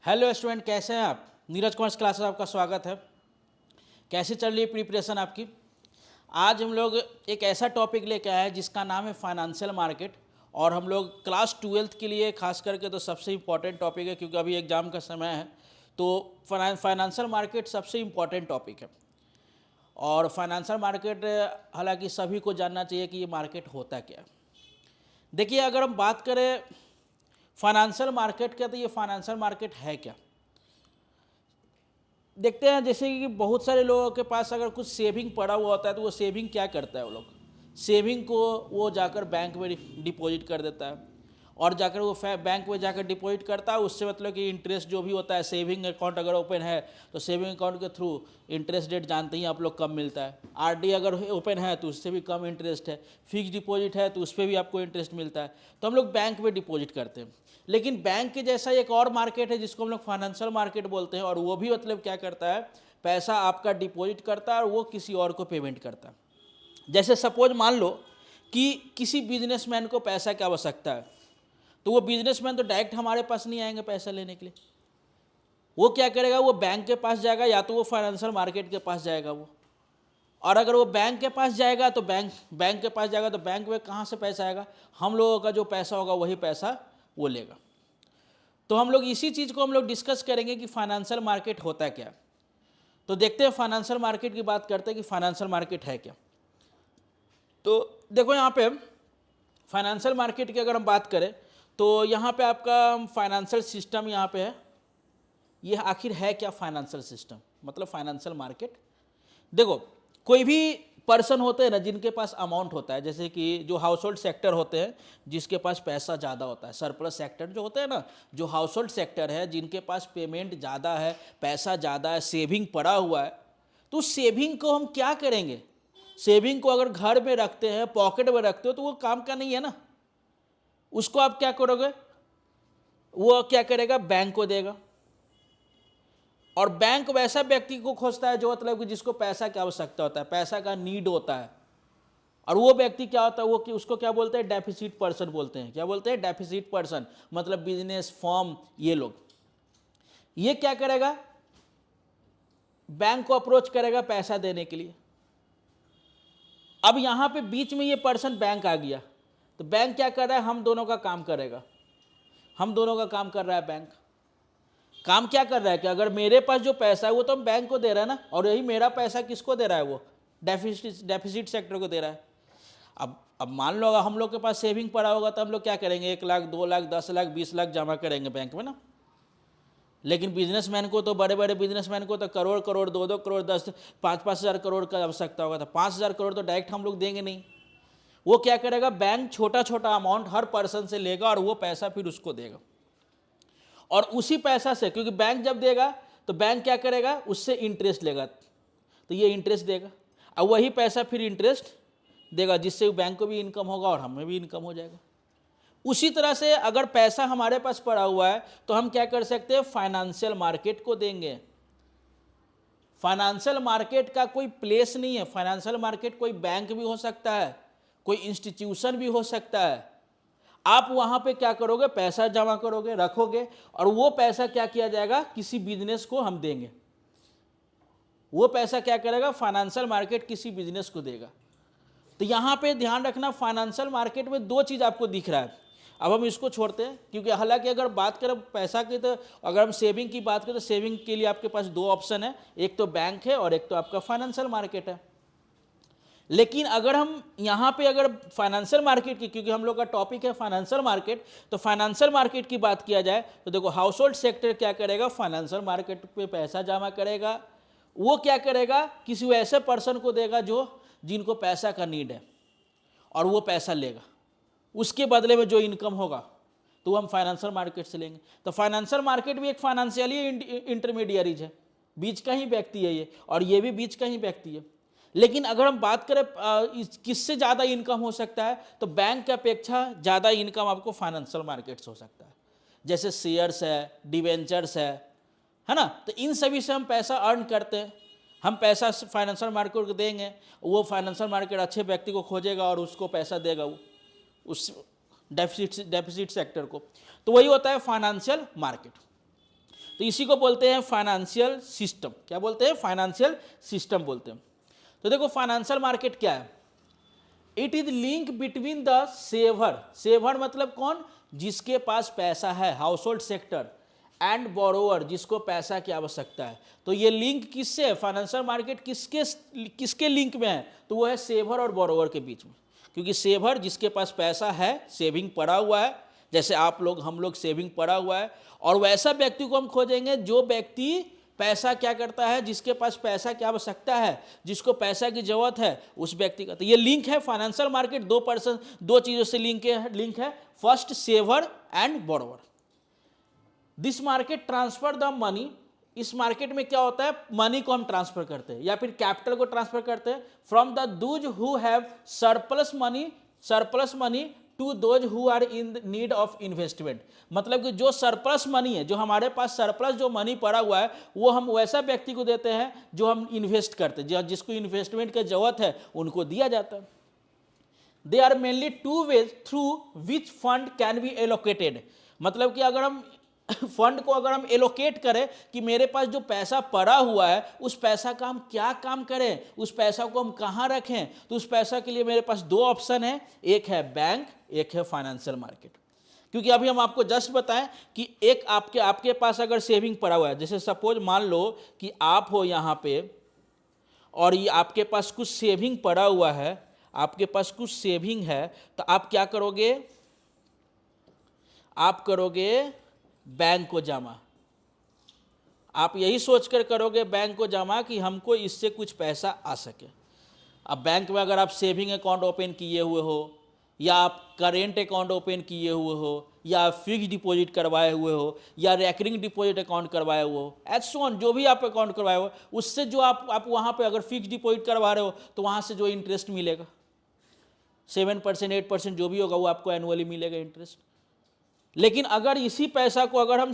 Hello student, कैसे हैं आप। नीरज कॉमर्स क्लासेस आपका स्वागत है। कैसे चल रही है प्रिपरेशन आपकी। आज हम लोग एक ऐसा टॉपिक लेके आए हैं जिसका नाम है फाइनेंशियल मार्केट। और हम लोग क्लास 12th के लिए खास करके तो सबसे इम्पॉर्टेंट टॉपिक है, क्योंकि अभी एग्ज़ाम का समय है। तो फाइनेंशियल मार्केट सबसे इम्पॉर्टेंट टॉपिक है। और फाइनेंशियल मार्केट हालांकि सभी को जानना चाहिए कि ये मार्केट होता क्या है। देखिए, अगर हम बात करें फाइनेंशियल मार्केट का, तो ये फाइनेंशियल मार्केट है क्या। देखते हैं, जैसे कि बहुत सारे लोगों के पास अगर कुछ सेविंग पड़ा हुआ होता है तो वो सेविंग क्या करता है, वो लोग सेविंग को वो जाकर बैंक में डिपॉजिट कर देता है। और जाकर वो बैंक में जाकर डिपॉजिट करता है, उससे मतलब कि इंटरेस्ट जो भी होता है, सेविंग अकाउंट अगर ओपन है तो सेविंग अकाउंट के थ्रू इंटरेस्ट रेट जानते ही आप लोग कम मिलता है। आरडी अगर ओपन है तो उससे भी कम इंटरेस्ट है। फिक्स डिपॉजिट है तो उस पर भी आपको इंटरेस्ट मिलता है। तो हम लोग बैंक में डिपॉजिट करते हैं। लेकिन बैंक के जैसा एक और मार्केट है जिसको हम लोग फाइनेंशियल मार्केट बोलते हैं, और वो भी मतलब क्या करता है, पैसा आपका डिपॉजिट करता है और वो किसी और को पेमेंट करता है। जैसे सपोज मान लो कि किसी बिजनेसमैन को पैसा की आवश्यकता है, तो वो बिजनेसमैन तो डायरेक्ट हमारे पास नहीं आएंगे पैसा लेने के लिए। वो क्या करेगा, वो बैंक के पास जाएगा या तो वो फाइनेंशियल मार्केट के पास जाएगा वो। और अगर वो बैंक के पास जाएगा तो बैंक के पास जाएगा तो बैंक में कहाँ से पैसा आएगा, हम लोगों का जो पैसा होगा वही पैसा वो लेगा। तो हम लोग इसी चीज़ को हम लोग डिस्कस करेंगे कि फाइनेंशियल मार्केट होता है क्या। तो देखते हैं फाइनेंशियल मार्केट की बात करते हैं कि फाइनेंशियल मार्केट है क्या। तो देखो यहाँ पे फाइनेंशियल मार्केट की अगर हम बात करें तो यहाँ पे आपका फाइनेंशियल सिस्टम यहाँ पे है। यह आखिर है क्या फाइनेंशियल सिस्टम, मतलब फाइनेंशियल मार्केट। देखो, कोई भी पर्सन होते हैं ना जिनके पास अमाउंट होता है, जैसे कि जो हाउस होल्ड सेक्टर होते हैं जिसके पास पैसा ज़्यादा होता है, सरप्लस सेक्टर जो होते हैं ना, जो हाउस होल्ड सेक्टर है जिनके पास पेमेंट ज़्यादा है, पैसा ज़्यादा है, सेविंग पड़ा हुआ है, तो उस सेविंग को हम क्या करेंगे। सेविंग को अगर घर में रखते हैं, पॉकेट में रखते हो, तो वो काम का नहीं है ना। उसको आप क्या करोगे, वो क्या करेगा, बैंक को देगा। और बैंक वैसा व्यक्ति को खोजता है जो मतलब कि जिसको पैसा की आवश्यकता होता है, पैसा का नीड होता है। और वो व्यक्ति क्या होता है, वो उसको क्या बोलते हैं, डेफिसिट पर्सन बोलते हैं। क्या बोलते हैं, डेफिसिट पर्सन, मतलब बिजनेस फर्म, ये लोग। ये क्या करेगा, बैंक को अप्रोच करेगा पैसा देने के लिए। अब यहां पे बीच में ये पर्सन बैंक आ गया, तो बैंक क्या कर रहा है, हम दोनों का काम करेगा। हम दोनों का काम कर रहा है बैंक। काम क्या कर रहा है कि अगर मेरे पास जो पैसा है वो तो हम बैंक को दे रहा है ना, और यही मेरा पैसा किसको दे रहा है, वो डेफिसिट सेक्टर को दे रहा है। अब मान लो अगर हम लोग के पास सेविंग पड़ा होगा तो हम लोग क्या करेंगे, 1 लाख 2 लाख 10 लाख 20 लाख जमा करेंगे बैंक में ना। लेकिन बिजनेसमैन को तो, बड़े बड़े बिजनेसमैन को तो करोड़ करोड़, 2 2 करोड़, 10 5 5 हज़ार करोड़ का आवश्यकता होगा। तो 5 हज़ार करोड़ तो डायरेक्ट हम लोग देंगे नहीं। वो क्या करेगा, बैंक छोटा छोटा अमाउंट हर पर्सन से लेगा और वो पैसा फिर उसको देगा। और उसी पैसा से, क्योंकि बैंक जब देगा तो बैंक क्या करेगा, उससे इंटरेस्ट लेगा, तो ये इंटरेस्ट देगा। और वही पैसा फिर इंटरेस्ट देगा, जिससे बैंक को भी इनकम होगा और हमें भी इनकम हो जाएगा। उसी तरह से अगर पैसा हमारे पास पड़ा हुआ है तो हम क्या कर सकते हैं, फाइनेंशियल मार्केट को देंगे। फाइनेंशियल मार्केट का कोई प्लेस नहीं है। फाइनेंशियल मार्केट कोई बैंक भी हो सकता है, कोई इंस्टीट्यूशन भी हो सकता है। आप वहां पे क्या करोगे, पैसा जमा करोगे, रखोगे, और वो पैसा क्या किया जाएगा, किसी बिजनेस को हम देंगे। वो पैसा क्या करेगा, फाइनेंशियल मार्केट किसी बिजनेस को देगा। तो यहां पे ध्यान रखना, फाइनेंशियल मार्केट में दो चीज आपको दिख रहा है। अब हम इसको छोड़ते हैं, क्योंकि हालांकि अगर बात करें पैसा की, तो अगर हम सेविंग की बात करें तो सेविंग के लिए आपके पास दो ऑप्शन है, एक तो बैंक है और एक तो आपका फाइनेंशियल मार्केट है। लेकिन अगर हम यहाँ पे अगर फाइनेंशियल मार्केट की, क्योंकि हम लोग का टॉपिक है फाइनेंशियल मार्केट, तो फाइनेंशियल मार्केट की बात किया जाए तो देखो, हाउस होल्ड सेक्टर क्या करेगा, फाइनेंशियल मार्केट पे पैसा जमा करेगा। वो क्या करेगा, किसी ऐसे पर्सन को देगा जो जिनको पैसा का नीड है, और वो पैसा लेगा। उसके बदले में जो इनकम होगा तो हम फाइनेंशियल मार्केट से लेंगे। तो फाइनेंशियल मार्केट भी एक फाइनेंशियल इंटरमीडियरीज है, बीच का ही व्यक्ति है ये, और ये भी बीच का ही व्यक्ति है। लेकिन अगर हम बात करें किससे ज़्यादा इनकम हो सकता है, तो बैंक की अपेक्षा ज़्यादा इनकम आपको फाइनेंशियल मार्केट से हो सकता है। जैसे शेयर्स है, डिवेंचर्स है ना। तो इन सभी से हम पैसा अर्न करते हैं। हम पैसा फाइनेंशियल मार्केट को देंगे, वो फाइनेंशियल मार्केट अच्छे व्यक्ति को खोजेगा और उसको पैसा देगा, वो उस डेफिसिट सेक्टर को। तो वही होता है फाइनेंशियल मार्केट। तो इसी को बोलते हैं फाइनेंशियल सिस्टम। क्या बोलते हैं? फाइनेंशियल सिस्टम बोलते हैं। तो देखो फाइनेंशियल मार्केट क्या है? It is link between the saver, saver मतलब कौन? जिसके पास पैसा है, household sector, and borrower, जिसको पैसा की आवश्यकता है। तो ये लिंक किससे है? फाइनेंशियल मार्केट किसके लिंक में है? तो वो है सेवर और बोरोवर के बीच में। क्योंकि सेवर जिसके पास पैसा है, सेविंग पड़ा हुआ है, जैसे आप लोग, हम लोग सेविंग पड़ा हुआ है, और वैसा व्यक्ति को हम खोजेंगे जो व्यक्ति पैसा क्या करता है, जिसके पास पैसा की आवश्यकता है, जिसको पैसा की जरूरत है, उस व्यक्ति का। तो ये लिंक है फाइनेंशियल मार्केट, दो चीजों से लिंक है। First saver and borrower. This market transfer the money, इस मार्केट में क्या होता है? मनी को हम ट्रांसफर करते हैं या फिर कैपिटल को ट्रांसफर करते हैं from the those who have surplus money to those who are in need of investment. मतलब कि जो सरप्लस मनी है, जो हमारे पास सरप्लस जो मनी पड़ा हुआ है, वो हम वैसा व्यक्ति को देते हैं जो हम इन्वेस्ट करते हैं, जिसको इन्वेस्टमेंट की जरूरत है, उनको दिया जाता है। They are mainly two ways through which fund can be allocated. मतलब कि अगर हम फंड को अगर हम एलोकेट करें कि मेरे पास जो पैसा पड़ा हुआ है, उस पैसा का हम क्या काम करें, उस पैसा को हम कहाँ रखें, तो उस पैसा के लिए मेरे पास दो ऑप्शन है, एक है बैंक, एक है फाइनेंशियल मार्केट। क्योंकि अभी हम आपको जस्ट बताएं कि एक आपके पास अगर सेविंग पड़ा हुआ है, जैसे सपोज मान लो कि आप हो यहाँ पे और ये आपके पास कुछ सेविंग पड़ा हुआ है, आपके पास कुछ सेविंग है, तो आप क्या करोगे? आप करोगे बैंक को जमा। आप यही सोचकर करोगे बैंक को जमा कि हमको इससे कुछ पैसा आ सके। अब बैंक में अगर आप सेविंग अकाउंट ओपन किए हुए हो, या आप करेंट अकाउंट ओपन किए हुए हो, या फिक्स डिपॉजिट करवाए हुए हो, या रेकरिंग डिपॉजिट अकाउंट करवाए हुए हो, एट सो ऑन, जो भी आप अकाउंट करवाए हो, उससे जो आप वहाँ पे अगर फिक्स डिपॉजिट करवा रहे हो, तो वहाँ से जो इंटरेस्ट मिलेगा 7%, 8% जो भी होगा, वो आपको एनुअली मिलेगा इंटरेस्ट। लेकिन अगर इसी पैसा को अगर हम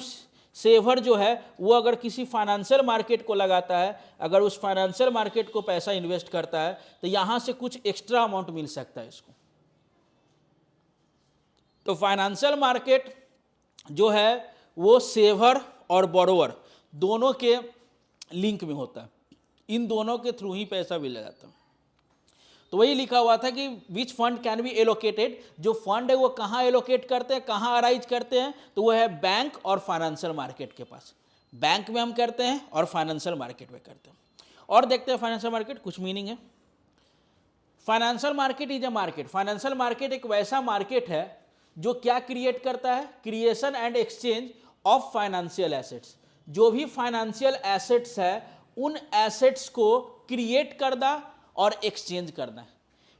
सेवर जो है वो अगर किसी फाइनेंशियल मार्केट को लगाता है, अगर उस फाइनेंशियल मार्केट को पैसा इन्वेस्ट करता है, तो यहां से कुछ एक्स्ट्रा अमाउंट मिल सकता है इसको। तो फाइनेंशियल मार्केट जो है वो सेवर और बोरोवर दोनों के लिंक में होता है, इन दोनों के थ्रू ही पैसा मिल जाता है। तो वही लिखा हुआ था कि विच फंड कैन बी एलोकेटेड, जो फंड है वो कहाँ एलोकेट करते हैं, कहाँ अराइज करते हैं, तो वो है बैंक और फाइनेंशियल मार्केट के पास। बैंक में हम करते हैं और फाइनेंशियल मार्केट में करते हैं। और देखते हैं फाइनेंशियल मार्केट कुछ मीनिंग है। Financial market is a market, financial market एक वैसा मार्केट है जो क्या क्रिएट करता है? Creation and exchange of financial assets. जो भी फाइनेंशियल एसेट्स है, उन एसेट्स को क्रिएट करना और एक्सचेंज करना है।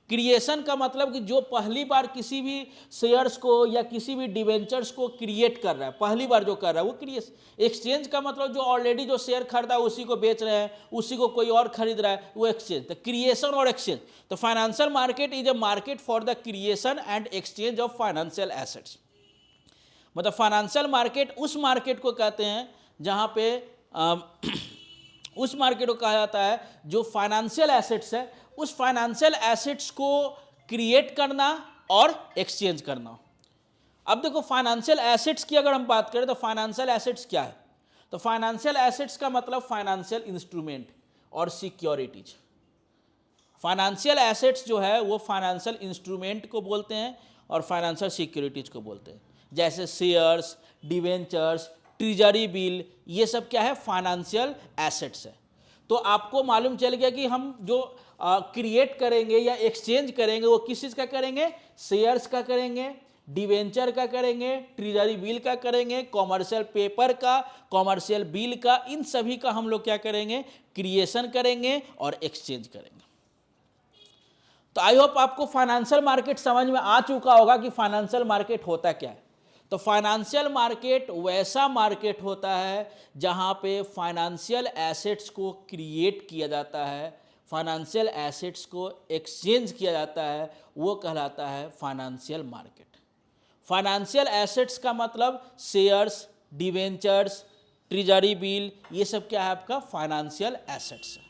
क्रिएशन का मतलब कि जो पहली बार किसी भी शेयर्स को या किसी भी डिवेंचर्स को क्रिएट कर रहा है, पहली बार जो कर रहा है वो क्रिएशन। एक्सचेंज का मतलब जो ऑलरेडी जो शेयर खरीदा उसी को बेच रहे हैं, उसी को कोई और खरीद रहा है, वो एक्सचेंज। तो क्रिएशन और एक्सचेंज, तो financial market is a market for the creation and exchange of financial assets. मतलब फाइनेंशियल मार्केट उस मार्केट को कहते हैं जहाँ पे उस मार्केट को कहा जाता है जो फाइनेंशियल एसेट्स है, उस फाइनेंशियल एसेट्स को क्रिएट करना और एक्सचेंज करना। अब देखो फाइनेंशियल एसेट्स की अगर हम बात करें तो फाइनेंशियल एसेट्स क्या है? तो फाइनेंशियल एसेट्स का मतलब फाइनेंशियल इंस्ट्रूमेंट और सिक्योरिटीज। फाइनेंशियल एसेट्स जो है वो फाइनेंशियल इंस्ट्रूमेंट को बोलते हैं और फाइनेंशियल सिक्योरिटीज को बोलते हैं। जैसे शेयर्स, डिवेंचर्स, ट्रेजरी बिल, ये सब क्या है? फाइनेंशियल एसेट्स है। तो आपको मालूम चल गया कि हम जो क्रिएट करेंगे या एक्सचेंज करेंगे वो किस चीज़ का करेंगे? शेयर्स का करेंगे, डिवेंचर का करेंगे, ट्रेजरी बिल का करेंगे, कॉमर्शियल पेपर का, कॉमर्शियल बिल का, इन सभी का हम लोग क्या करेंगे? क्रिएशन करेंगे और एक्सचेंज करेंगे। तो आई होप आपको फाइनेंशियल मार्केट समझ में आ चुका होगा कि फाइनेंशियल मार्केट होता क्या है। तो फाइनेंशियल मार्केट वैसा मार्केट होता है जहां पे फाइनेंशियल एसेट्स को क्रिएट किया जाता है, फाइनेंशियल एसेट्स को एक्सचेंज किया जाता है, वो कहलाता है फाइनेंशियल मार्केट। फाइनेंशियल एसेट्स का मतलब शेयर्स, डिवेंचर्स, ट्रेजरी बिल, ये सब क्या है? आपका फाइनेंशियल एसेट्स है।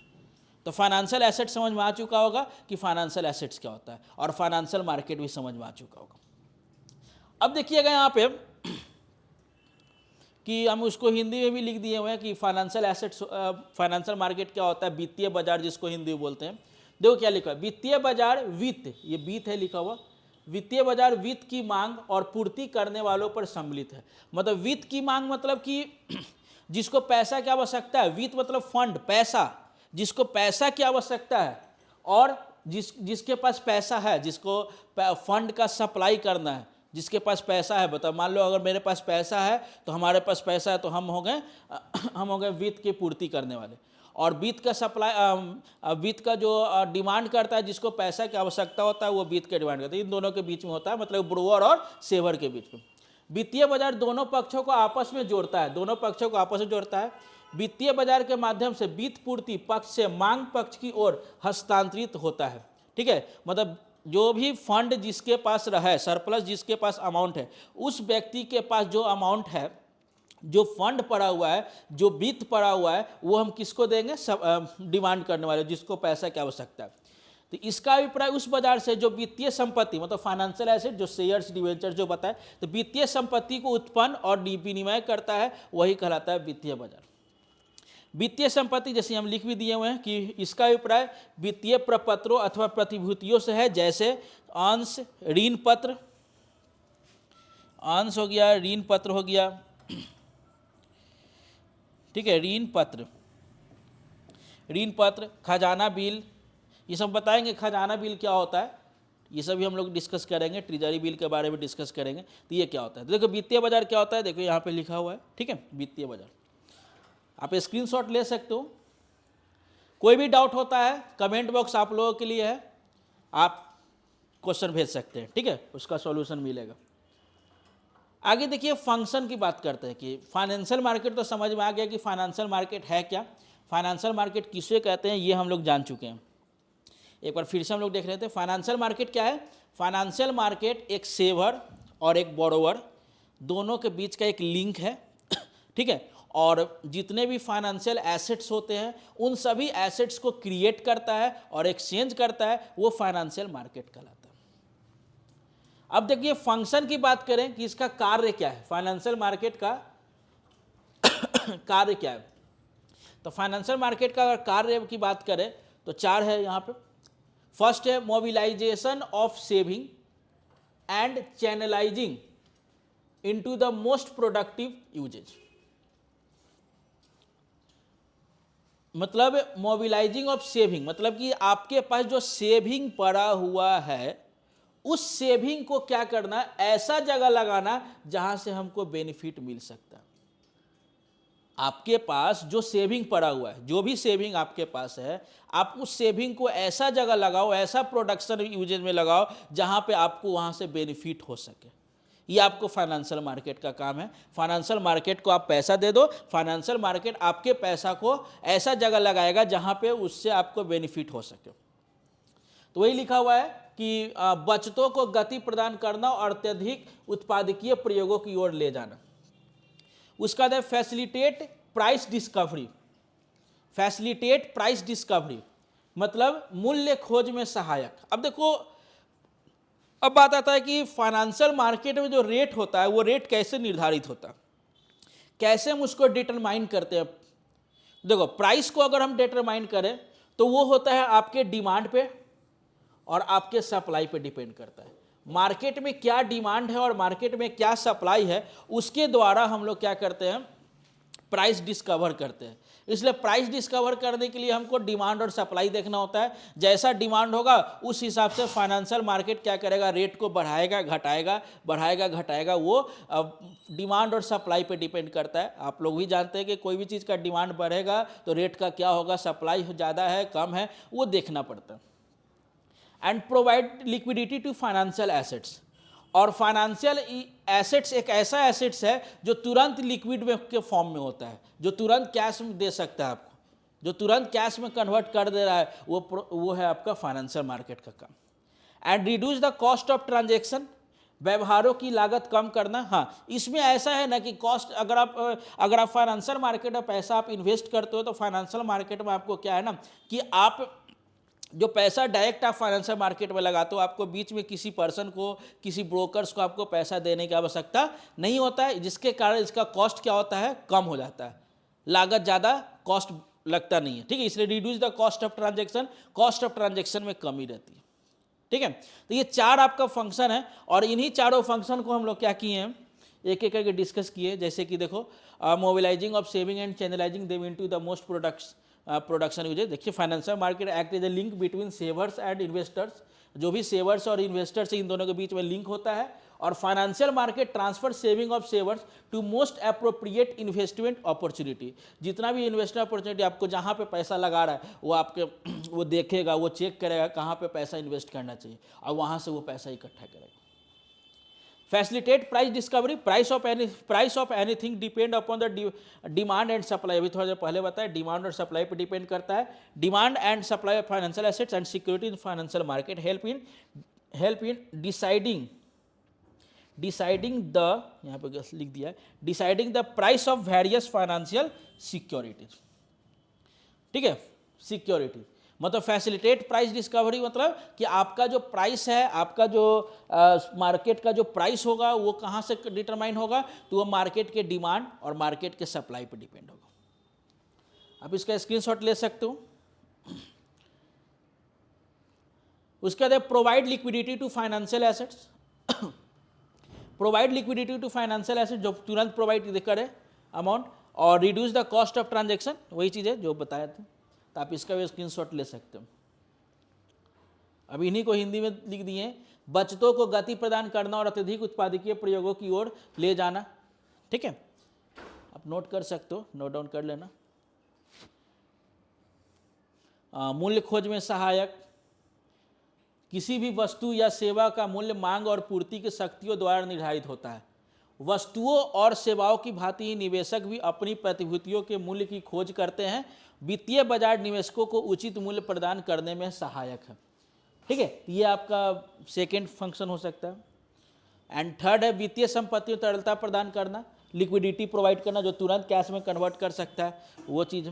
तो फाइनेंशियल एसेट्स समझ में आ चुका होगा कि फाइनेंशियल एसेट्स क्या होता है, और फाइनेंशियल मार्केट भी समझ में आ चुका होगा। अब देखिएगा यहाँ पे कि हम उसको हिंदी में भी लिख दिए हुए हैं कि फाइनेंशियल एसेट्स, फाइनेंशियल मार्केट क्या होता है, वित्तीय बाजार जिसको हिंदी में बोलते हैं। देखो क्या लिखा है, वित्तीय बाजार वित्त, ये वित्त है लिखा हुआ, वित्तीय बाजार वित्त की मांग और पूर्ति करने वालों पर सम्मिलित है। मतलब वित्त की मांग मतलब कि जिसको पैसा की आवश्यकता है, वित्त मतलब फंड, पैसा, जिसको पैसा की आवश्यकता है, और जिसके पास पैसा है, जिसको फंड का सप्लाई करना है, जिसके पास पैसा है। बताओ, मान लो अगर मेरे पास पैसा है तो हमारे पास पैसा है तो हम हो गए वित्त की पूर्ति करने वाले। और वित्त का सप्लाई, वित्त का जो डिमांड करता है, जिसको पैसा की आवश्यकता होता है वो वित्त के डिमांड करता है। इन दोनों के बीच में होता है, मतलब ब्रोअर और सेवर के बीच में। वित्तीय बाजार दोनों पक्षों को आपस में जोड़ता है, दोनों पक्षों को आपस में जोड़ता है। वित्तीय बाजार के माध्यम से वित्त पूर्ति पक्ष से मांग पक्ष की ओर हस्तांतरित होता है। ठीक है, मतलब जो भी फंड जिसके पास रहा है, सरप्लस जिसके पास अमाउंट है, उस व्यक्ति के पास जो अमाउंट है, जो फंड पड़ा हुआ है, जो वित्त पड़ा हुआ है, वो हम किसको देंगे, डिमांड करने वाले, जिसको पैसा की आवश्यकता है। तो इसका अभिप्राय उस बाजार से जो वित्तीय संपत्ति, मतलब फाइनेंशियल एसेट, जो शेयर्स डिवेंचर जो बताए, तो वित्तीय संपत्ति को उत्पन्न और विनिमय करता है, वही कहलाता है वित्तीय बाजार। वित्तीय संपत्ति जैसे हम लिख भी दिए हुए हैं कि इसका अभिप्राय वित्तीय प्रपत्रों अथवा प्रतिभूतियों से है, जैसे अंश, ऋण पत्र, अंश हो गया, ऋण पत्र हो गया, ठीक है, ऋण पत्र, खजाना बिल, ये सब बताएंगे खजाना बिल क्या होता है, ये सभी हम लोग डिस्कस करेंगे। ट्रेजरी बिल के बारे में डिस्कस करेंगे। तो ये क्या होता है, तो देखो वित्तीय बाजार क्या होता है, देखो यहाँ पे लिखा हुआ है, ठीक है, वित्तीय बाजार। आप स्क्रीनशॉट ले सकते हो। कोई भी डाउट होता है, कमेंट बॉक्स आप लोगों के लिए है, आप क्वेश्चन भेज सकते हैं, ठीक है, उसका सॉल्यूशन मिलेगा। आगे देखिए फंक्शन की बात करते हैं कि फाइनेंशियल मार्केट तो समझ में आ गया कि फाइनेंशियल मार्केट है क्या, फाइनेंशियल मार्केट किसे कहते हैं ये हम लोग जान चुके हैं। एक बार फिर से हम लोग देख रहे थे फाइनेंशियल मार्केट क्या है। फाइनेंशियल मार्केट एक सेवर और एक बोरोवर दोनों के बीच का एक लिंक है, ठीक है, और जितने भी फाइनेंशियल एसेट्स होते हैं उन सभी एसेट्स को क्रिएट करता है और एक्सचेंज करता है, वो फाइनेंशियल मार्केट कहलाता है। अब देखिए फंक्शन की बात करें कि इसका कार्य क्या है, फाइनेंशियल मार्केट का कार्य क्या है। तो फाइनेंशियल मार्केट का अगर कार्य की बात करें तो चार है यहाँ पे। फर्स्ट है mobilisation of saving and channelising into the most productive usages. मतलब मोबिलाइजिंग ऑफ सेविंग मतलब कि आपके पास जो सेविंग पड़ा हुआ है उस सेविंग को क्या करना, ऐसा जगह लगाना जहां से हमको बेनिफिट मिल सकता है। आपके पास जो सेविंग पड़ा हुआ है, जो भी सेविंग आपके पास है, आप उस सेविंग को ऐसा जगह लगाओ, ऐसा प्रोडक्शन यूजेज में लगाओ जहां पे आपको वहां से बेनिफिट हो सके। ये आपको फाइनेंशियल मार्केट का काम है। फाइनेंशियल मार्केट को आप पैसा दे दो, फाइनेंशियल मार्केट आपके पैसा को ऐसा जगह लगाएगा जहां पे उससे आपको बेनिफिट हो सके। तो वही लिखा हुआ है कि बचतों को गति प्रदान करना और अत्यधिक उत्पादकीय प्रयोगों की ओर ले जाना। उसका बाद facilitate price discovery. Facilitate price discovery मतलब मूल्य खोज में सहायक। अब देखो, अब बात आता है कि फाइनेंशियल मार्केट में जो रेट होता है वो रेट कैसे निर्धारित होता है, कैसे हम उसको डिटरमाइन करते हैं। देखो, प्राइस को अगर हम डिटरमाइन करें तो वो होता है आपके डिमांड पे और आपके सप्लाई पे डिपेंड करता है। मार्केट में क्या डिमांड है और मार्केट में क्या सप्लाई है, उसके द्वारा हम लोग क्या करते हैं, प्राइस डिस्कवर करते हैं। इसलिए प्राइस डिस्कवर करने के लिए हमको डिमांड और सप्लाई देखना होता है। जैसा डिमांड होगा उस हिसाब से फाइनेंशियल मार्केट क्या करेगा, रेट को बढ़ाएगा घटाएगा, बढ़ाएगा घटाएगा। वो डिमांड और सप्लाई पे डिपेंड करता है। आप लोग भी जानते हैं कि कोई भी चीज़ का डिमांड बढ़ेगा तो रेट का क्या होगा, सप्लाई ज़्यादा है कम है वो देखना पड़ता है। And provide liquidity to financial assets. और फाइनेंशियल एसेट्स एक ऐसा एसेट्स है जो तुरंत लिक्विड में के फॉर्म में होता है, जो तुरंत कैश में दे सकता है आपको, जो तुरंत कैश में कन्वर्ट कर दे रहा है, वो है आपका फाइनेंशियल मार्केट का काम। And reduce the cost of transaction, व्यवहारों की लागत कम करना। हाँ, इसमें ऐसा है ना कि कॉस्ट, अगर आप फाइनेंशियल मार्केट में पैसा आप इन्वेस्ट करते हो तो फाइनेंशियल मार्केट में आपको क्या है ना कि आप जो पैसा डायरेक्ट आप फाइनेंशियल मार्केट में लगाते हो, आपको बीच में किसी पर्सन को, किसी ब्रोकर्स को आपको पैसा देने की आवश्यकता नहीं होता है, जिसके कारण इसका कॉस्ट क्या होता है, कम हो जाता है, लागत ज़्यादा, कॉस्ट लगता नहीं है, ठीक है। इसलिए reduce the cost of transaction, cost of transaction में कमी रहती है, ठीक है। तो ये 4 आपका फंक्शन है, और इन्हीं चारों फंक्शन को हम लोग क्या किए हैं, एक एक करके डिस्कस किए। जैसे कि देखो, mobilising of saving and channelising them into the most production uses. देखिए, financial market act is a link between savers and investors, जो भी सेवर्स और इन्वेस्टर्स इन दोनों के बीच में लिंक होता है। और financial market transfer saving of savers to most appropriate investment opportunity. जितना भी इन्वेस्टमेंट अपॉर्चुनिटी, आपको जहाँ पे पैसा लगा रहा है वो आपके वो देखेगा, वो चेक करेगा कहाँ पे पैसा इन्वेस्ट करना चाहिए, और वहाँ से वो पैसा इकट्ठा करेगा। Facilitate price discovery, price of anything depend upon the demand and supply. अभी थोड़ा देर पहले बताया, डिमांड और सप्लाई पर डिपेंड करता है। Demand and supply of financial assets and security in financial market help in deciding the, यहाँ पे लिख दिया है, deciding the price of various financial securities, ठीक है। सिक्योरिटी मतलब फैसिलिटेट प्राइस डिस्कवरी, मतलब कि आपका जो प्राइस है, आपका जो मार्केट का जो प्राइस होगा वो कहाँ से डिटरमाइन होगा, तो वो मार्केट के डिमांड और मार्केट के सप्लाई पर डिपेंड होगा। आप इसका स्क्रीनशॉट ले सकते हो। उसके बाद provide liquidity to financial assets, provide liquidity to financial asset, जो तुरंत प्रोवाइड करे अमाउंट, और reduce the cost of transaction, वही चीज़ है जो बताया था। तो आप इसका भी स्क्रीनशॉट ले सकते हो। अब इन्हीं को हिंदी में लिख दिए, बचतों को गति प्रदान करना और अत्यधिक उत्पादकीय प्रयोगों की ओर ले जाना, ठीक है। आप नोट कर सकते हो, नोट डाउन कर लेना। मूल्य खोज में सहायक, किसी भी वस्तु या सेवा का मूल्य मांग और पूर्ति की शक्तियों द्वारा निर्धारित होता है। वस्तुओं और सेवाओं की भांति ही निवेशक भी अपनी प्रतिभूतियों के मूल्य की खोज करते हैं। वित्तीय बाजार निवेशकों को उचित मूल्य प्रदान करने में सहायक है, ठीक है। ये आपका सेकेंड फंक्शन हो सकता है। एंड थर्ड है वित्तीय संपत्ति में तरलता प्रदान करना, लिक्विडिटी प्रोवाइड करना, जो तुरंत कैश में कन्वर्ट कर सकता है, वो चीज़।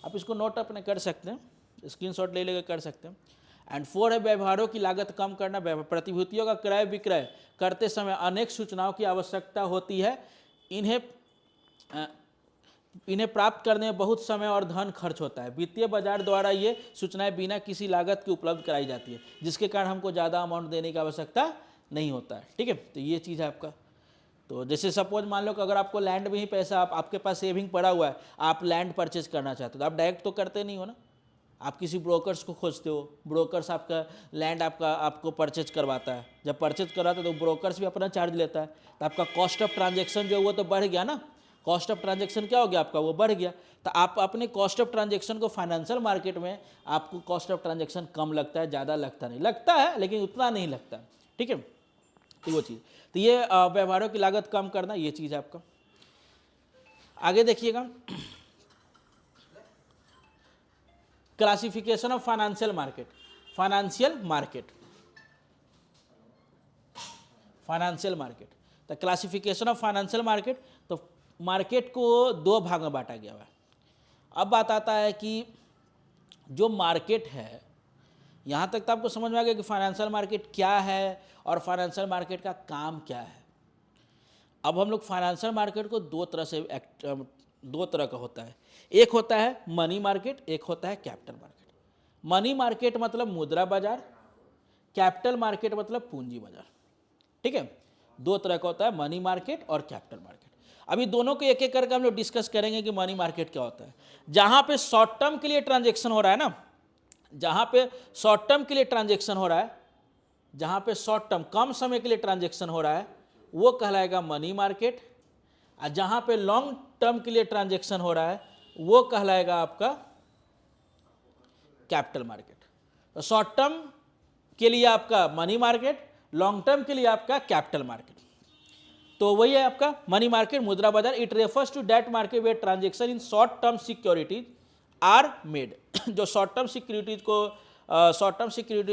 आप इसको नोट अपने कर सकते हैं, स्क्रीनशॉट ले लेकर कर सकते हैं। एंड 4 है व्यवहारों की लागत कम करना, प्रतिभूतियों का क्रय विक्रय करते समय अनेक सूचनाओं की आवश्यकता होती है। इन्हें प्राप्त करने में बहुत समय और धन खर्च होता है। वित्तीय बाजार द्वारा ये सूचनाएं बिना किसी लागत के उपलब्ध कराई जाती है, जिसके कारण हमको ज़्यादा अमाउंट देने की आवश्यकता नहीं होता है, ठीक है। तो ये चीज़ है आपका। तो जैसे सपोज मान लो कि अगर आपको लैंड में ही पैसा, आपके पास सेविंग पड़ा हुआ है, आप लैंड परचेज करना चाहते हो, तो आप डायरेक्ट तो करते नहीं हो ना, आप किसी ब्रोकर्स को खोजते हो, ब्रोकर्स आपका लैंड आपको परचेज करवाता है। जब परचेज करवाता है तो ब्रोकर्स भी अपना चार्ज लेता है, तो आपका कॉस्ट ऑफ ट्रांजेक्शन जो है वो तो बढ़ गया ना। कॉस्ट ऑफ ट्रांजेक्शन क्या हो गया आपका, वो बढ़ गया। तो आप अपने कॉस्ट ऑफ ट्रांजेक्शन को फाइनेंशियल मार्केट में आपको कॉस्ट ऑफ ट्रांजेक्शन कम लगता है, ज़्यादा लगता नहीं, लगता है लेकिन उतना नहीं लगता, ठीक है। तो वो चीज़, तो ये व्यवहारों की लागत कम करना, ये चीज़ है आपका। आगे देखिएगा, classification of financial market. Financial market, तो क्लासिफिकेशन ऑफ फाइनेंशियल मार्केट, तो मार्केट को 2 भाग में बांटा गया है। अब बात आता है कि जो मार्केट है, यहाँ तक तो आपको समझ में आ गया कि फाइनेंशियल मार्केट क्या है और फाइनेंशियल मार्केट का काम क्या है। अब हम लोग फाइनेंशियल मार्केट को दो तरह का होता है। एक होता है मनी मार्केट, एक होता है कैपिटल मार्केट। मनी मार्केट मतलब मुद्रा बाजार, कैपिटल मार्केट मतलब पूंजी बाजार, ठीक है। 2 तरह का होता है, मनी मार्केट और कैपिटल मार्केट। अभी दोनों को एक एक करके हम लोग डिस्कस करेंगे कि मनी मार्केट क्या होता है। जहां पे शॉर्ट टर्म के लिए ट्रांजेक्शन हो रहा है ना, जहां पे शॉर्ट टर्म के लिए ट्रांजेक्शन हो रहा है, जहां पे शॉर्ट टर्म कम समय के लिए ट्रांजेक्शन हो रहा है, वो कहलाएगा मनी मार्केट। और जहां पे लॉन्ग टर्म के लिए ट्रांजेक्शन हो रहा है, वो कहलाएगा आपका कैपिटल मार्केट। तो शॉर्ट टर्म के लिए आपका मनी मार्केट, लॉन्ग टर्म के लिए आपका कैपिटल मार्केट। तो वही है आपका मनी मार्केट, मुद्रा बाजार। It refers to that market where transaction in short term securities are made. जो शॉर्ट टर्म सिक्योरिटीज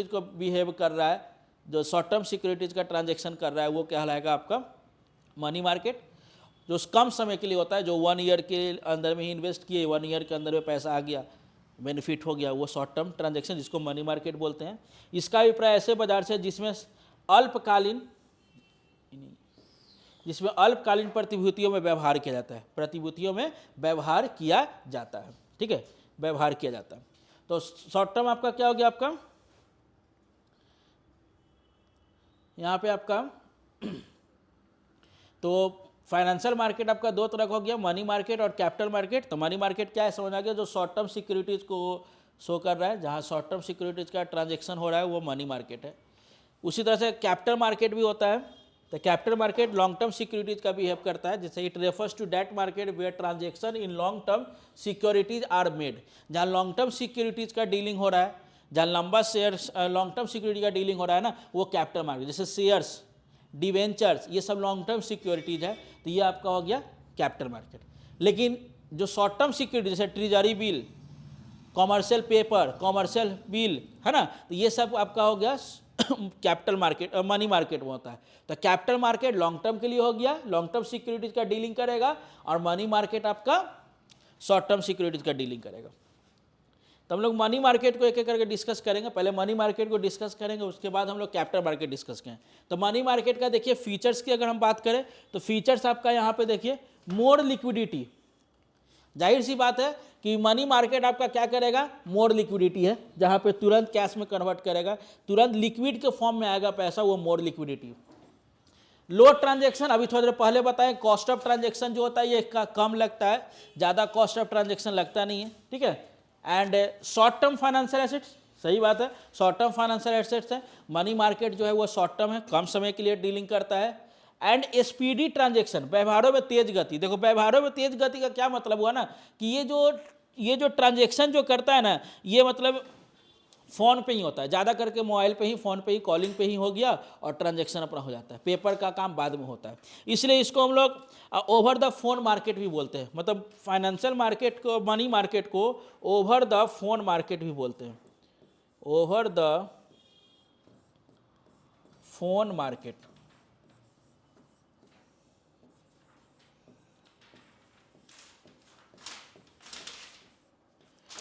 को बिहेव कर रहा है, जो शॉर्ट टर्म सिक्योरिटीज का ट्रांजेक्शन कर रहा है, वो कहलाएगा आपका मनी मार्केट। जो कम समय के लिए होता है, जो 1 ईयर के अंदर में ही इन्वेस्ट किए, 1 ईयर के अंदर में पैसा आ गया, बेनिफिट हो गया, वो शॉर्ट टर्म ट्रांजेक्शन जिसको मनी मार्केट बोलते हैं। इसका अभिप्राय ऐसे बाजार से जिसमें अल्पकालीन प्रतिभूतियों में व्यवहार किया जाता है, प्रतिभूतियों में व्यवहार किया जाता है, ठीक है, व्यवहार किया जाता है। तो शॉर्ट टर्म आपका क्या हो गया, आपका यहाँ पे आपका तो फाइनेंशियल मार्केट आपका दो तरह का हो गया, मनी मार्केट और कैपिटल मार्केट। तो मनी मार्केट क्या है समझ आ गया, जो शॉर्ट टर्म सिक्योरिटीज़ को शो कर रहा है, जहाँ शॉर्ट टर्म सिक्योरिटीज़ का ट्रांजेक्शन हो रहा है वो मनी मार्केट है। उसी तरह से कैपिटल मार्केट भी होता है। तो capital market long term securities का बिहेव करता है, जैसे it refers to that market where transaction in long term securities are made, जहाँ लॉन्ग टर्म सिक्योरिटीज़ का डीलिंग हो रहा है, जहाँ लंबा शेयर्स लॉन्ग टर्म सिक्योरिटी का डीलिंग हो रहा है ना, वो कैपिटल मार्केट, जैसे शेयर्स, डिवेंचर्स, ये सब लॉन्ग टर्म सिक्योरिटीज़ है। तो ये आपका हो गया कैपिटल मार्केट। लेकिन जो शॉर्ट टर्म सिक्योरिटी जैसे treasury bill, commercial paper, commercial bill है ना, तो ये सब आपका हो गया कैपिटल मार्केट, मनी मार्केट में होता है। तो कैपिटल मार्केट लॉन्ग टर्म के लिए हो गया, लॉन्ग टर्म सिक्योरिटीज़ का डीलिंग करेगा, और मनी मार्केट आपका शॉर्ट टर्म सिक्योरिटीज़ का डीलिंग करेगा। तो हम लोग मनी मार्केट को एक एक करके डिस्कस करेंगे। पहले मनी मार्केट को डिस्कस करेंगे, उसके बाद हम लोग कैपिटल मार्केट डिस्कस करें। तो मनी मार्केट का देखिए फीचर्स की अगर हम बात करें तो फीचर्स आपका यहाँ पे देखिए, मोर लिक्विडिटी। जाहिर सी बात है कि मनी मार्केट आपका क्या करेगा, मोर लिक्विडिटी है, जहाँ पे तुरंत कैश में कन्वर्ट करेगा, तुरंत लिक्विड के फॉर्म में आएगा पैसा, वो मोर लिक्विडिटी। लो ट्रांजेक्शन, अभी थोड़ी देर पहले बताएं, कॉस्ट ऑफ ट्रांजेक्शन जो होता है ये कम लगता है, ज़्यादा कॉस्ट ऑफ ट्रांजेक्शन लगता नहीं है, ठीक है। And short term financial assets, सही बात है, शॉर्ट टर्म फाइनेंशियल एसेट्स है। मनी मार्केट जो है वो शॉर्ट टर्म है, कम समय के लिए डीलिंग करता है। एंड स्पीडी ट्रांजेक्शन, व्यवहारों में तेज गति। देखो व्यवहारों में तेज गति का क्या मतलब हुआ ना, कि ये जो ट्रांजेक्शन जो करता है ना, ये मतलब फ़ोन पे ही होता है, ज़्यादा करके मोबाइल पे ही, फ़ोन पे ही, कॉलिंग पे ही हो गया और ट्रांजेक्शन अपना हो जाता है, पेपर का काम बाद में होता है। इसलिए इसको हम लोग ओवर द फोन मार्केट भी बोलते हैं, मतलब फाइनेंशियल मार्केट को, मनी मार्केट को ओवर द फोन मार्केट भी बोलते हैं, over the phone market.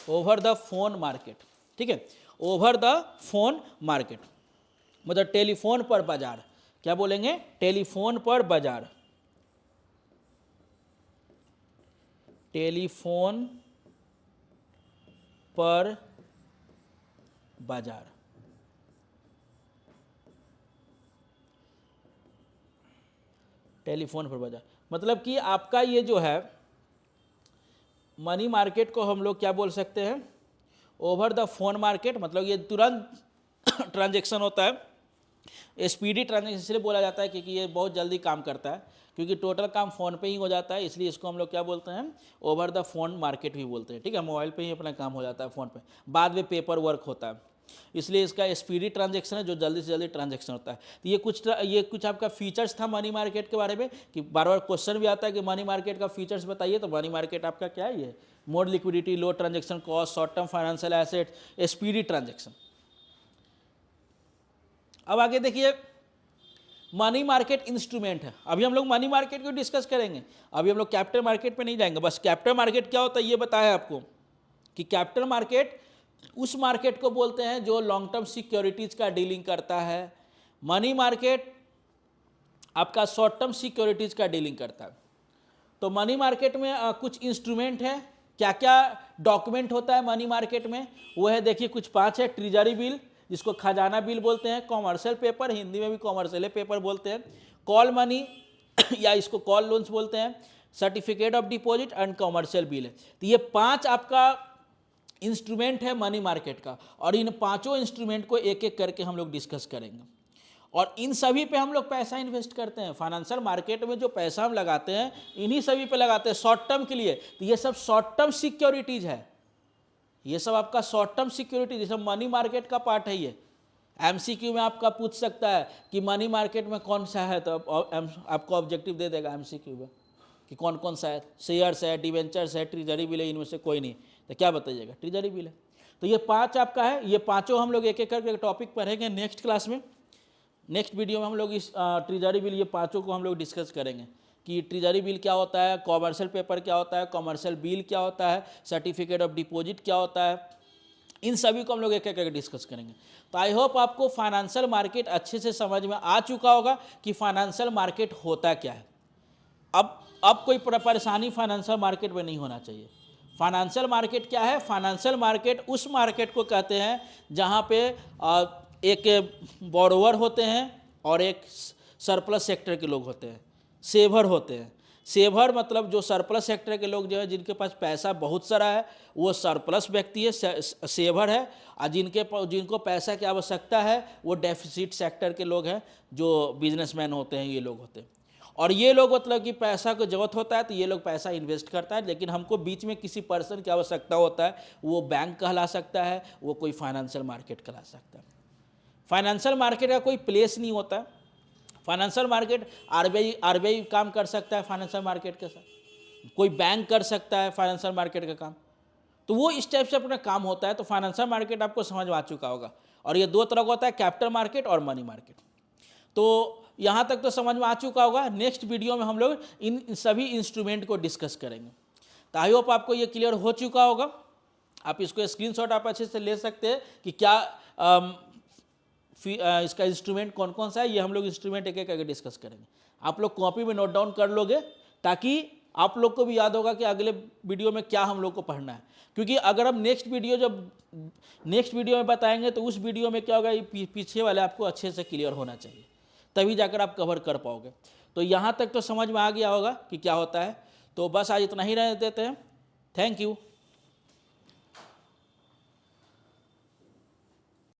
Over the phone market, ठीक है, ओवर द फोन मार्केट मतलब टेलीफोन पर बाजार। क्या बोलेंगे, टेलीफोन पर बाजार, टेलीफोन पर बाजार। टेलीफोन पर बाजार मतलब कि आपका ये जो है मनी मार्केट को हम लोग क्या बोल सकते हैं, ओवर द फोन मार्केट, मतलब ये तुरंत ट्रांजेक्शन होता है। स्पीडी ट्रांजेक्शन इसलिए बोला जाता है क्योंकि ये बहुत जल्दी काम करता है, क्योंकि टोटल काम फ़ोन पे ही हो जाता है, इसलिए इसको हम लोग क्या बोलते हैं, ओवर द फोन मार्केट भी बोलते हैं, ठीक है। मोबाइल पे ही अपना काम हो जाता है, फ़ोन पे बाद में पेपर वर्क होता है, इसलिए इसका स्पीडी ट्रांजेक्शन है, जो जल्दी से जल्दी ट्रांजेक्शन होता है। तो ये कुछ आपका फीचर्स था मनी मार्केट के बारे में, कि बार बार क्वेश्चन भी आता है कि मनी मार्केट का फीचर्स बताइए। तो मनी मार्केट आपका क्या है, ये more liquidity, low transaction cost, short term financial asset, speedy transaction. अब आगे देखिए, मनी मार्केट इंस्ट्रूमेंट है। अभी हम लोग मनी मार्केट को डिस्कस करेंगे, अभी हम लोग कैपिटल मार्केट पे नहीं जाएंगे। बस कैपिटल मार्केट क्या होता है ये बताया आपको, कि कैपिटल मार्केट उस मार्केट को बोलते हैं जो लॉन्ग टर्म सिक्योरिटीज का डीलिंग करता है। मनी मार्केट आपका शॉर्ट टर्म सिक्योरिटीज का डीलिंग करता है। तो मनी मार्केट में कुछ इंस्ट्रूमेंट है, क्या क्या डॉक्यूमेंट होता है मनी मार्केट में, वो है देखिए कुछ 5 है। ट्रेजरी बिल, जिसको खजाना बिल बोलते हैं, कॉमर्शियल पेपर, हिंदी में भी कॉमर्शियल पेपर बोलते हैं, कॉल मनी या इसको कॉल लोन्स बोलते हैं, certificate of deposit and commercial bill है। तो ये 5 आपका इंस्ट्रूमेंट है मनी मार्केट का, और इन 5 इंस्ट्रूमेंट को एक एक करके हम लोग डिस्कस करेंगे, और इन सभी पे हम लोग पैसा इन्वेस्ट करते हैं। फाइनेंशियल मार्केट में जो पैसा हम लगाते हैं इन्हीं सभी पे लगाते हैं शॉर्ट टर्म के लिए। तो ये सब शॉर्ट टर्म सिक्योरिटीज है, ये सब आपका शॉर्ट टर्म सिक्योरिटी, जैसे मनी मार्केट का पार्ट है ये। एमसीक्यू में आपका पूछ सकता है कि मनी मार्केट में कौन सा है, तो आपको ऑब्जेक्टिव दे देगा एमसीक्यू में कि कौन कौन सा है, शेयर्स है, डिवेंचर्स है, ट्रेजरी बिल है, इनमें से कोई नहीं, तो क्या बताइएगा, ट्रेजरी बिल है। तो ये 5 आपका है, ये 5 हम लोग एक एक करके टॉपिक पढ़ेंगे नेक्स्ट क्लास में। नेक्स्ट वीडियो में हम लोग इस ट्रेजरी बिल, ये 5 को हम लोग डिस्कस करेंगे कि ट्रेजरी बिल क्या होता है, कॉमर्शियल पेपर क्या होता है, कॉमर्शियल बिल क्या होता है, सर्टिफिकेट ऑफ डिपॉजिट क्या होता है, इन सभी को हम लोग एक एक करके डिस्कस करेंगे। तो आई होप आपको फाइनेंशियल मार्केट अच्छे से समझ में आ चुका होगा कि फाइनेंशियल मार्केट होता क्या है। अब कोई परेशानी फाइनेंशियल मार्केट में नहीं होना चाहिए। फाइनेंशियल मार्केट क्या है? फाइनेंशियल मार्केट उस मार्केट को कहते हैं जहाँ पे एक बोरोवर होते हैं और एक सरप्लस सेक्टर के लोग होते हैं, सेवर होते हैं। सेवर मतलब जो सरप्लस सेक्टर के लोग जो है, जिनके पास पैसा बहुत सारा है, वो सरप्लस व्यक्ति है, सेवर है। और जिनको पैसा की आवश्यकता है वो डेफिसिट सेक्टर के लोग हैं, जो बिजनेसमैन होते हैं, ये लोग होते हैं। और ये लोग मतलब कि पैसा को जरूरत होता है तो ये लोग पैसा इन्वेस्ट करता है, लेकिन हमको बीच में किसी पर्सन की आवश्यकता होता है, वो बैंक कहला सकता है, वो कोई फाइनेंशियल मार्केट कहला सकता है। फाइनेंशियल मार्केट का कोई प्लेस नहीं होता है। फाइनेंशियल मार्केट आरबीआई काम कर सकता है फाइनेंशियल मार्केट के साथ, कोई बैंक कर सकता है फाइनेंशियल मार्केट का काम। तो वो इस टाइप से अपना काम होता है। तो फाइनेंशियल मार्केट आपको समझ में आ चुका होगा। और ये दो तरह का होता है, कैपिटल मार्केट और मनी मार्केट। तो यहाँ तक तो समझ में आ चुका होगा। नेक्स्ट वीडियो में हम लोग इन सभी इंस्ट्रूमेंट को डिस्कस करेंगे। तो आई होप आपको ये क्लियर हो चुका होगा। आप इसको स्क्रीनशॉट आप अच्छे से ले सकते हैं कि क्या इसका इंस्ट्रूमेंट कौन कौन सा है। ये हम लोग इंस्ट्रूमेंट एक एक करके डिस्कस करेंगे। आप लोग कॉपी में नोट डाउन कर लोगे ताकि आप लोग को भी याद होगा कि अगले वीडियो में क्या हम लोग को पढ़ना है। क्योंकि अगर हम नेक्स्ट वीडियो में बताएंगे तो उस वीडियो में क्या होगा, पीछे वाले आपको अच्छे से क्लियर होना चाहिए, तभी जाकर आप कवर कर पाओगे। तो यहाँ तक तो समझ में आ गया होगा कि क्या होता है। तो बस आज इतना ही रहने देते हैं। Thank you.